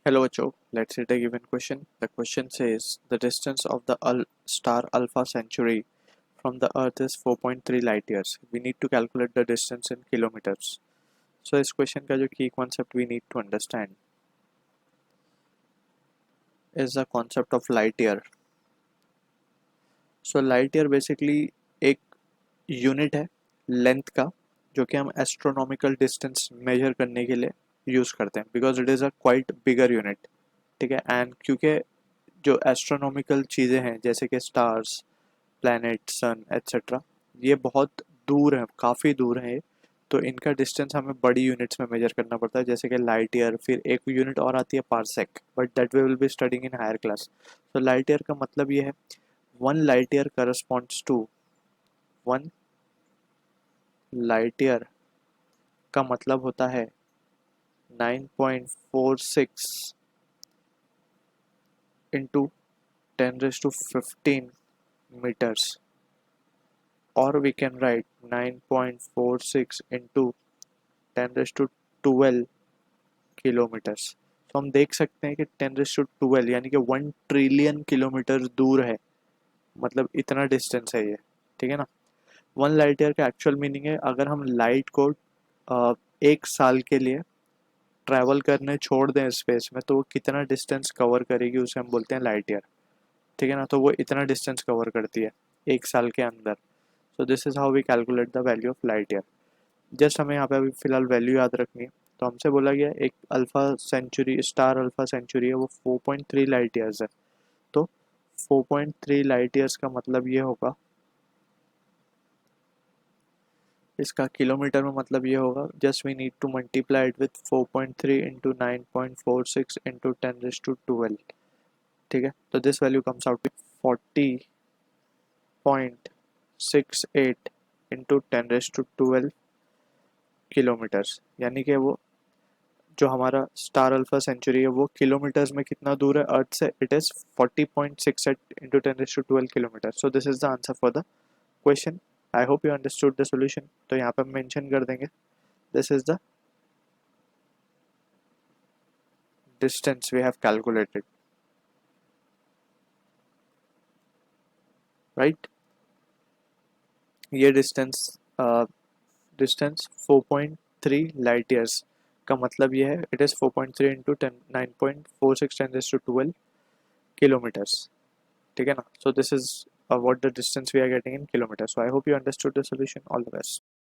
Hello बच्चों, let's read a given question. The question says the distance of the star Alpha Centauri from the Earth is 4.3 light years. We need to calculate the distance in kilometers. So इस question का जो key concept we need to understand is the concept of light year. So light year basically एक unit है length का जो कि हम astronomical distance measure करने के लिए use करते हैं because it is a quite bigger unit. ठीक है, and क्योंकि जो एस्ट्रोनॉमिकल चीज़ें हैं जैसे कि स्टार्स, प्लैनेट, सन एट्सेट्रा, ये बहुत दूर हैं, काफ़ी दूर हैं ये, तो इनका डिस्टेंस हमें बड़ी यूनिट्स में मेजर करना पड़ता है जैसे कि लाइट ईयर, फिर एक यूनिट और आती है parsec, but that we will be studying in higher class. तो लाइट ईयर का मतलब ये है 1 light year corresponds to 1 light year का मतलब होता है 9.46 into 10⁻15 meters, or we can write 9.46 into 10⁻12 kilometres. तो हम देख सकते हैं कि 10⁻12 यानी कि 1 ट्रिलियन किलोमीटर दूर है, मतलब इतना डिस्टेंस है ये. ठीक है ना. 1 लाइट ईयर का एक्चुअल मीनिंग है अगर हम लाइट को एक साल के लिए ट्रैवल करने छोड़ दें स्पेस में तो वो कितना डिस्टेंस कवर करेगी उसे हम बोलते हैं लाइट ईयर. ठीक है ना. तो वो इतना डिस्टेंस कवर करती है एक साल के अंदर. So this is how we calculate the value of light year. Just हमें यहाँ पे अभी फिलहाल वैल्यू याद रखनी है. तो हमसे बोला गया एक Alpha Centauri, star Alpha Centauri है, वो 4.3 लाइट ईयर्स है. तो 4.3 लाइट ईयर्स का मतलब ये होगा, इसका किलोमीटर में मतलब ये होगा, just we need to multiply it with 4.3 into 9.46 into 10⁻12. ठीक है. तो this value comes out to 40.68 into 10⁻12 kilometres. यानी कि वो जो हमारा स्टार अल्फा सेंचुरी है वो किलोमीटर्स में कितना दूर है अर्थ से, it is 40.68 into 10⁻12 kilometre. So this is the answer for the question. I hope you understood the solution. तो यहाँ पे हम मेंशन कर देंगे this is the distance we have calculated, right. ये डिस्टेंस 4.3 लाइट ईयर्स का मतलब ये है, इट इज़ 4.3 इंटू 9.46 10⁻12 kilometers. ठीक है ना. So this is what the distance we are getting in kilometers. So I hope you understood the solution. All the best.